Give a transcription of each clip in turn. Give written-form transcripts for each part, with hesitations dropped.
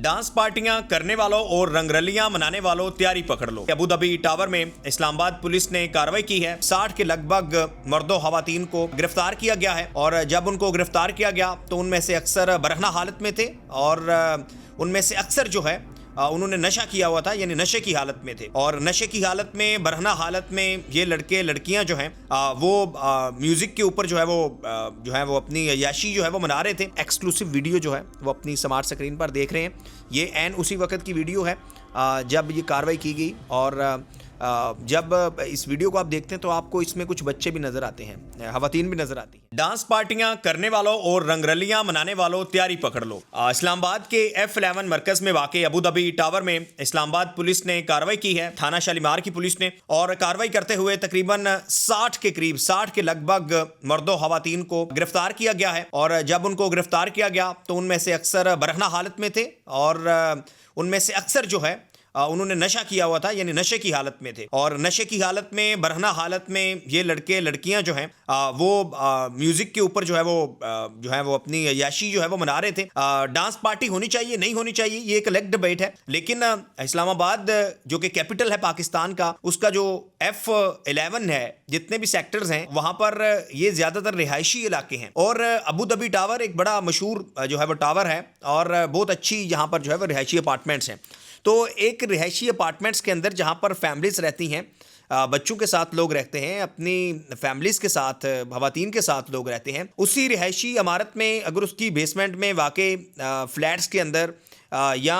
Dance पार्टियां करने वालों और रंगरलियां मनाने वालों तैयारी पकड़ लो। अबू धाबी टावर में इस्लामाबाद पुलिस ने कार्रवाई की है। 60 के लगभग मर्दों खवातीन को गिरफ्तार किया गया है और जब उनको गिरफ्तार किया गया तो उनमें से अक्सर बरहना हालत में थे और उनमें से अक्सर जो है उन्होंने नशा किया हुआ था, यानी नशे की हालत में थे। और नशे की हालत में, बरहना हालत में ये लड़के लड़कियां जो हैं वो म्यूजिक के ऊपर जो है वो अपनी अय्याशी जो है वो मना रहे थे। एक्सक्लूसिव वीडियो जो है वो अपनी स्मार्ट स्क्रीन पर देख रहे हैं। ये एन उसी वक्त की वीडियो है जब ये कार्रवाई की गई और जब इस वीडियो को आप देखते हैं तो आपको इसमें कुछ बच्चे भी नजर आते हैं, खवातीन भी नजर आती हैं। डांस पार्टियां करने वालों और रंगरलियां मनाने वालों तैयारी पकड़ लो। इस्लामाबाद के F11 मरकज में वाक़ अबू धाबी टावर में इस्लामाबाद पुलिस ने कार्रवाई की है, थाना शालीमार की पुलिस ने। और कार्रवाई करते हुए तकरीबन 60 के लगभग मर्दों खवातीन को गिरफ्तार किया गया है। और जब उनको गिरफ्तार किया गया तो उनमें से अक्सर बरहना हालत में थे और उनमें से अक्सर जो है उन्होंने नशा किया हुआ था, यानी नशे की हालत में थे। और नशे की हालत में, बरहना हालत में ये लड़के लड़कियां जो हैं वो म्यूजिक के ऊपर जो है वो अपनी अय्याशी जो है वो मना रहे थे। डांस पार्टी होनी चाहिए, नहीं होनी चाहिए, ये एक अलग डिबेट है। लेकिन इस्लामाबाद जो कि कैपिटल है पाकिस्तान का, उसका जो F11 है, जितने भी सेक्टर्स हैं वहां पर ये ज्यादातर रिहायशी इलाके हैं। और अबू धाबी टावर एक बड़ा मशहूर जो है वो टावर है और बहुत अच्छी यहाँ पर जो है वो रिहायशी अपार्टमेंट्स हैं। तो एक रिहायशी अपार्टमेंट्स के अंदर जहाँ पर फैमिलीज रहती हैं, बच्चों के साथ लोग रहते हैं, अपनी फैमिलीज के साथ, खवातीन के साथ लोग रहते हैं, उसी रिहायशी इमारत में अगर उसकी बेसमेंट में वाक़ई फ्लैट्स के अंदर या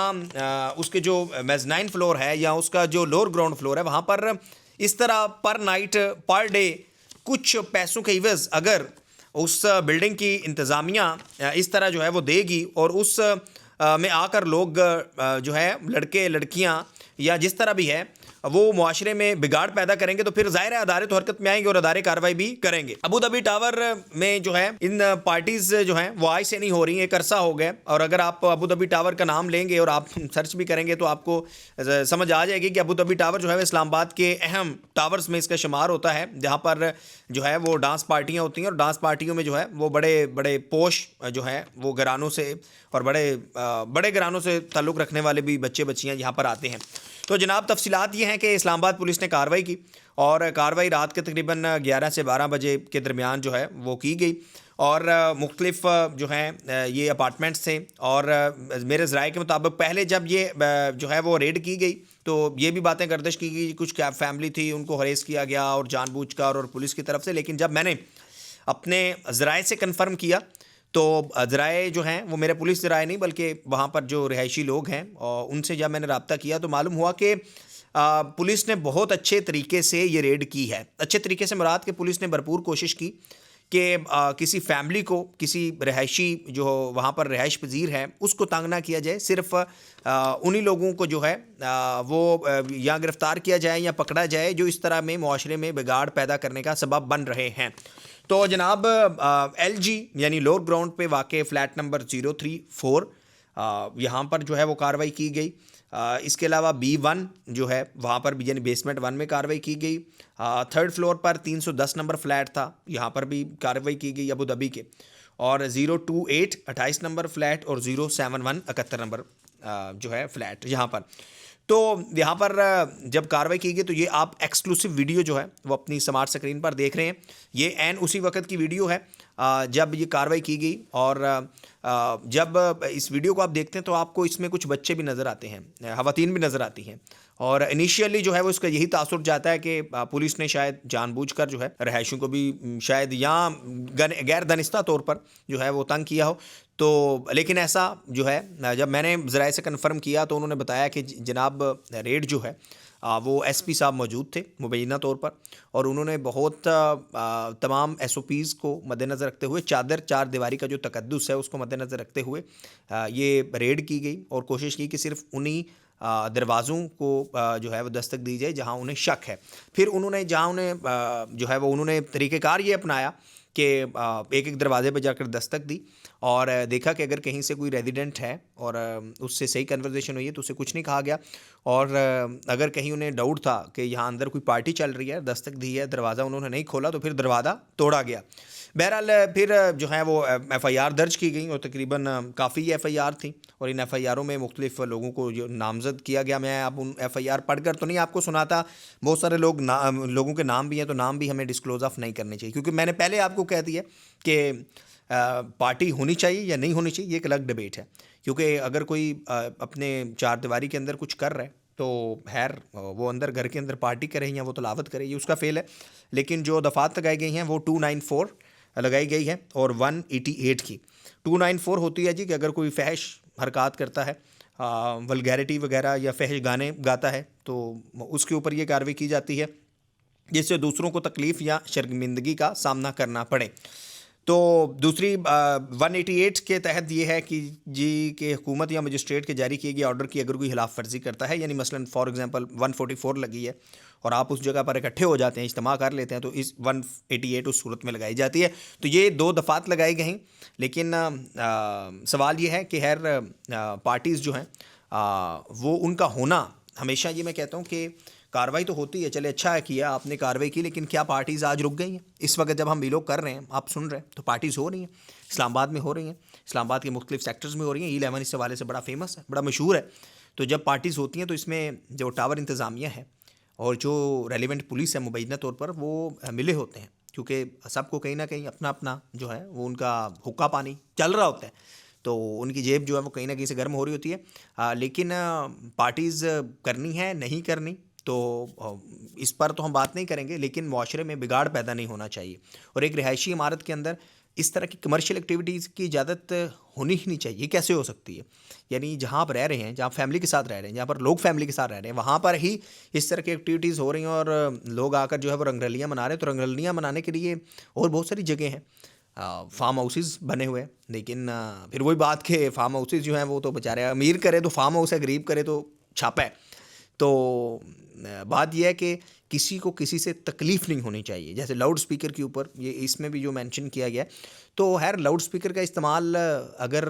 उसके जो मेज़नाइन फ्लोर है या उसका जो लोअर ग्राउंड फ्लोर है, वहाँ पर इस तरह पर नाइट पर डे कुछ पैसों के इवज़ अगर उस बिल्डिंग की इंतज़ामिया इस तरह जो है वो देगी और उस में आकर लोग जो है लड़के लड़कियां या जिस तरह भी है वो मुआशरे में बिगाड़ पैदा करेंगे, तो फिर ज़ाहिर है अदारे तो हरकत में आएंगे और अदारे कार्रवाई भी करेंगे। अबू धाबी टावर में जो है इन पार्टीज़ जो हैं वो आज से नहीं हो रही, एक अरसा हो गया। और अगर आप अबू धाबी टावर का नाम लेंगे और आप सर्च भी करेंगे तो आपको समझ आ जाएगी कि अबू धाबी टावर जो है इस्लामाबाद के अहम टावर्स में इसका शुमार होता है, जहाँ पर जो है वो डांस पार्टियाँ होती हैं। और डांस पार्टियों में जो है वो बड़े बड़े पोश जो है वो घरानों से और बड़े घरानों से ताल्लुक़ रखने वाले भी बच्चे बच्चियाँ यहाँ पर आते हैं। तो जनाब तफसीलात ये हैं कि इस्लामाबाद पुलिस ने कार्रवाई की और कार्रवाई रात के तकरीबन 11 से 12 बजे के दरमियान जो है वो की गई। और मुख्तलिफ जो हैं ये अपार्टमेंट्स थे और मेरे ज़राए के मुताबिक पहले जब ये जो है वो रेड की गई तो ये भी बातें गर्दिश की गई, कुछ क्या फैमिली थी उनको हरेस किया गया और जानबूझकर और पुलिस की तरफ से। लेकिन जब मैंने अपने ज़राए से कन्फर्म किया तो ज़राए जो हैं वो मेरे पुलिस ज़राए नहीं बल्कि वहाँ पर जो रिहायशी लोग हैं और उनसे जब मैंने रब्ता किया तो मालूम हुआ कि पुलिस ने बहुत अच्छे तरीके से ये रेड की है। अच्छे तरीके से मुराद कि पुलिस ने भरपूर कोशिश की कि किसी फैमिली को, किसी रिहायशी जो वहाँ पर रिहाइश पजीर है उसको तंग ना किया जाए। सिर्फ उन्हीं लोगों को जो है वो या गिरफ़्तार किया जाए या पकड़ा जाए जो इस तरह में मुआशरे में बिगाड़ पैदा करने का सबब बन रहे हैं। तो जनाब LG यानी लोअर ग्राउंड पे वाक़े फ्लैट नंबर 034 यहाँ पर जो है वो कार्रवाई की गई। इसके अलावा B1 जो है वहाँ पर भी यानी बेसमेंट 1 में कार्रवाई की गई। थर्ड फ्लोर पर 310 नंबर फ्लैट था, यहाँ पर भी कार्रवाई की गई अबू धाबी के। और 028 28 नंबर फ्लैट और 071 71 नंबर जो है फ्लैट यहाँ पर। तो यहाँ पर जब कार्रवाई की गई तो ये आप एक्सक्लूसिव वीडियो जो है वो अपनी स्मार्ट स्क्रीन पर देख रहे हैं। ये एन उसी वक्त की वीडियो है जब ये कार्रवाई की गई। और जब इस वीडियो को आप देखते हैं तो आपको इसमें कुछ बच्चे भी नज़र आते हैं, खवातीन भी नज़र आती हैं। और इनिशियली जो है वो इसका यही तासुर जाता है कि पुलिस ने शायद जानबूझकर जो है रिहायशियों को भी शायद या गैर दानिस्ता तौर पर जो है वो तंग किया हो। तो लेकिन ऐसा जो है जब मैंने ज़राए से कन्फर्म किया तो उन्होंने बताया कि जनाब रेड जो है वो SP साहब मौजूद थे मुबैना तौर पर और उन्होंने बहुत तमाम SOPs को मद्देनज़र रखते हुए, चार दीवारी का जो तकद्दुस है उसको मद्देनज़र रखते हुए ये रेड की गई और कोशिश की कि सिर्फ उन्हीं दरवाज़ों को जो है वो दस्तक दी जाए जहां उन्हें शक है। फिर उन्होंने जहां उन्हें जो है वो उन्होंने तरीक़ेकार ये अपनाया कि एक एक दरवाज़े पर जाकर दस्तक दी और देखा कि अगर कहीं से कोई रेजिडेंट है और उससे सही कन्वर्सेशन हुई है तो उसे कुछ नहीं कहा गया। और अगर कहीं उन्हें डाउट था कि यहाँ अंदर कोई पार्टी चल रही है, दस्तक दी है, दरवाज़ा उन्होंने नहीं खोला, तो फिर दरवाज़ा तोड़ा गया। बहरहाल फिर जो है वो एफ़आईआर दर्ज की गई और तकरीबन काफ़ी एफ़आईआर थी और इन एफ़आईआरों में मुख्तलिफ़ लोगों को जो नामज़द किया गया। मैं अब उन एफ़आईआर पढ़कर तो नहीं आपको सुनाता, बहुत सारे लोगों के नाम भी हैं, तो नाम भी हमें डिस्क्लोज़ ऑफ नहीं करने चाहिए, क्योंकि मैंने पहले आपको कह दिया कि पार्टी होनी चाहिए या नहीं होनी चाहिए, ये एक अलग डिबेट है। क्योंकि अगर कोई अपने चार दीवारी के अंदर कुछ कर रहा है तो खैर वो अंदर घर के अंदर पार्टी करे या वो तलावत करे, ये उसका फेल है। लेकिन जो दफ़ात लगाई गई हैं वो 294 लगाई गई है और 188 की। 294 होती है जी कि अगर कोई फहश हरकत करता है, वल्गैरिटी वगैरह या फहश गाने गाता है, तो उसके ऊपर ये कार्रवाई की जाती है जिससे दूसरों को तकलीफ़ या शर्मिंदगी का सामना करना पड़े। तो दूसरी 188 के तहत ये है कि कि हुकूमत या मजिस्ट्रेट के जारी किए गए ऑर्डर की अगर कोई खिलाफ वर्जी करता है, यानी मसलन फॉर एग्जांपल 144 लगी है और आप उस जगह पर इकट्ठे हो जाते हैं, इज्तिमा कर लेते हैं, तो इस 188 उस सूरत में लगाई जाती है। तो ये 2 दफ़ात लगाई गई, लेकिन सवाल ये है कि खैर पार्टीज़ जो हैं वो उनका होना हमेशा, ये मैं कहता हूँ कि कार्रवाई तो होती है, चले अच्छा है किया आपने कार्रवाई की, लेकिन क्या पार्टीज़ आज रुक गई हैं? इस वक्त जब हम वीलॉग कर रहे हैं, आप सुन रहे हैं, तो पार्टीज़ हो रही हैं, इस्लामाबाद में हो रही हैं, इस्लामाबाद के मुख्तलिफ सेक्टर्स में हो रही हैं। E11 इस हवाले से बड़ा फेमस है, बड़ा मशहूर है। तो जब पार्टीज़ होती हैं तो इसमें जो टावर इंतज़ामिया है और जो रेलिवेंट पुलिस है मुबैना तौर पर, वो मिले होते हैं, क्योंकि सबको कहीं ना कहीं अपना अपना जो है वो उनका हुक्का पानी चल रहा होता है, तो उनकी जेब जो है वो कहीं ना कहीं से गर्म हो रही होती है। लेकिन पार्टीज़ करनी है नहीं करनी, तो इस पर तो हम बात नहीं करेंगे, लेकिन मुआशरे में बिगाड़ पैदा नहीं होना चाहिए। और एक रिहायशी इमारत के अंदर इस तरह की कमर्शियल एक्टिविटीज़ की इजाज़त होनी ही नहीं चाहिए। कैसे हो सकती है? यानी जहाँ आप रह रहे हैं, जहाँ फैमिली के साथ रह रहे हैं, जहाँ पर लोग फैमिली के साथ रह रहे हैं, वहाँ पर ही इस तरह की एक्टिविटीज़ हो रही हैं और लोग आकर जो है वो रंगरलियाँ मना रहे हैं। तो रंगरलियाँ मनाने के लिए और बहुत सारी जगह हैं, फार्म हाउसेस बने हुए हैं, लेकिन फिर वही बात कि फार्म हाउसेस जो हैं वो तो बेचारे अमीर करे तो फार्म हाउस है, गरीब करे तो छापा है। तो बात यह है कि किसी को किसी से तकलीफ़ नहीं होनी चाहिए। जैसे लाउड स्पीकर के ऊपर ये इसमें भी जो मेंशन किया गया है, तो खैर लाउड स्पीकर का इस्तेमाल अगर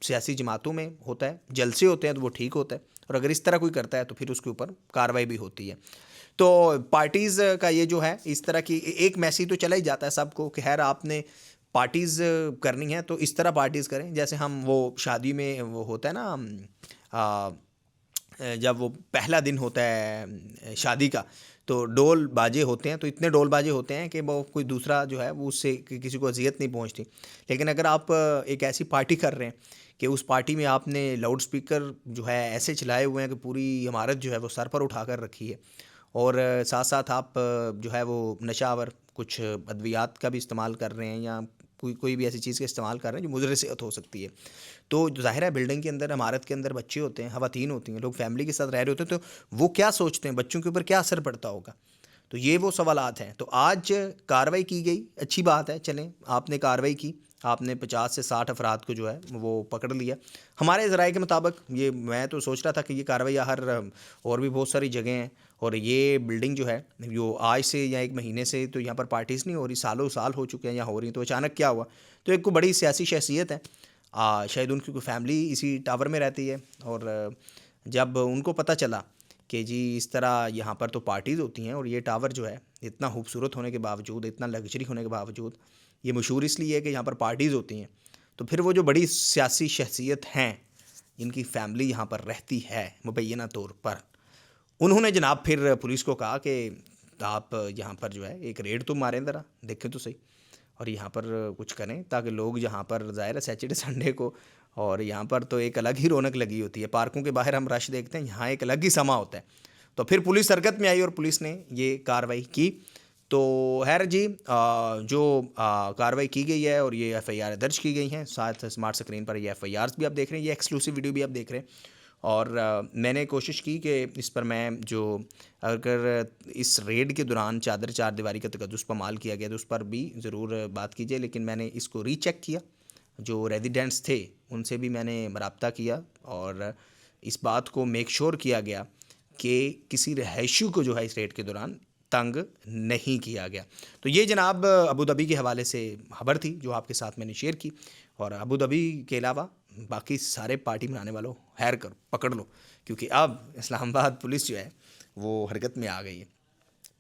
सियासी जमातों में होता है, जलसे होते हैं, तो वो ठीक होता है, और अगर इस तरह कोई करता है तो फिर उसके ऊपर कार्रवाई भी होती है। तो पार्टीज़ का ये जो है इस तरह की एक मैसेज तो चला ही जाता है सबको कि खैर आपने पार्टीज़ करनी है तो इस तरह पार्टीज़ करें। जैसे हम वो शादी में वो होता है ना, जब वो पहला दिन होता है शादी का, तो डोल बाजे होते हैं, तो इतने डोल बाजे होते हैं कि वो कोई दूसरा जो है वो उससे किसी को अजियत नहीं पहुंचती। लेकिन अगर आप एक ऐसी पार्टी कर रहे हैं कि उस पार्टी में आपने लाउड स्पीकर जो है ऐसे चलाए हुए हैं कि पूरी इमारत जो है वो सर पर उठा कर रखी है, और साथ साथ आप जो है वो नशावर कुछ अद्वियात का भी इस्तेमाल कर रहे हैं या कोई भी ऐसी चीज़ का इस्तेमाल कर रहे हैं जो मुज़र सेहत हो सकती है, तो ज़ाहिर है बिल्डिंग के अंदर, इमारत के अंदर बच्चे होते हैं, ख़वातीन होती हैं, लोग फैमिली के साथ रह रहे होते हैं, तो वो क्या सोचते हैं, बच्चों के ऊपर क्या असर पड़ता होगा। तो ये वो सवालात हैं। तो आज कार्रवाई की गई, अच्छी बात है, चलें आपने कार्रवाई की, आपने 50 से 60 अफराद को जो है वो पकड़ लिया। हमारे ज़राए के मुताबिक ये मैं तो सोच रहा था कि ये कार्रवाई हर और भी बहुत सारी जगह हैं, और ये बिल्डिंग जो है जो आज से या एक महीने से तो यहाँ पर पार्टीज़ नहीं हो रही, सालों साल हो चुके हैं यहाँ हो रही, तो अचानक क्या हुआ? तो एक को बड़ी सियासी शख्सियत है, शायद उनकी कोई फैमिली इसी टावर में रहती है, और जब उनको पता चला कि जी इस तरह यहाँ पर तो पार्टीज़ होती हैं और ये टावर जो है इतना खूबसूरत होने के बावजूद, इतना लग्जरी होने के बावजूद, ये मशहूर इसलिए है कि यहाँ पर पार्टीज़ होती हैं, तो फिर वो जो बड़ी सियासी शख्सियत हैं जिनकी फैमिली यहाँ पर रहती है मुबैना तौर पर, उन्होंने जनाब फिर पुलिस को कहा कि आप यहाँ पर जो है एक रेड तो मारें, ज़रा देखें तो सही, और यहाँ पर कुछ करें ताकि लोग यहाँ पर ज़ाहिर है सैटरडे संडे को, और यहाँ पर तो एक अलग ही रौनक लगी होती है, पार्कों के बाहर हम रश देखते हैं, यहाँ एक अलग ही समा होता है। तो फिर पुलिस हरकत में आई और पुलिस ने ये कार्रवाई की। तो खैर जी जो कार्रवाई की गई है और ये एफ़आईआर दर्ज की गई हैं, साथ स्मार्ट स्क्रीन पर ये एफ़आईआर्स भी आप देख रहे हैं, ये एक्सक्लूसिव वीडियो भी आप देख रहे हैं, और मैंने कोशिश की कि इस पर मैं जो अगर इस रेड के दौरान चार दीवारी का तकद्दुस पामाल किया गया तो उस पर भी ज़रूर बात कीजिए, लेकिन मैंने इसको रीचेक किया, जो रेजिडेंट्स थे उनसे भी मैंने रब्ता किया, और इस बात को मेक श्योर किया गया कि किसी रहायशी को जो है इस रेड के दौरान तंग नहीं किया गया। तो ये जनाब अबू धाबी के हवाले से खबर थी जो आपके साथ मैंने शेयर की, और अबू धाबी के अलावा बाकी सारे पार्टी मनाने वालों हैर करो, पकड़ लो, क्योंकि अब इस्लामाबाद पुलिस जो है वो हरकत में आ गई है।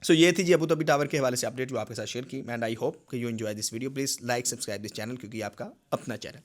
सो ये थी जी अबू धाबी टावर के हवाले से अपडेट जो आपके साथ शेयर की, एंड आई होप कि you enjoy this video. Please like subscribe this channel, क्योंकि आपका अपना चैनल।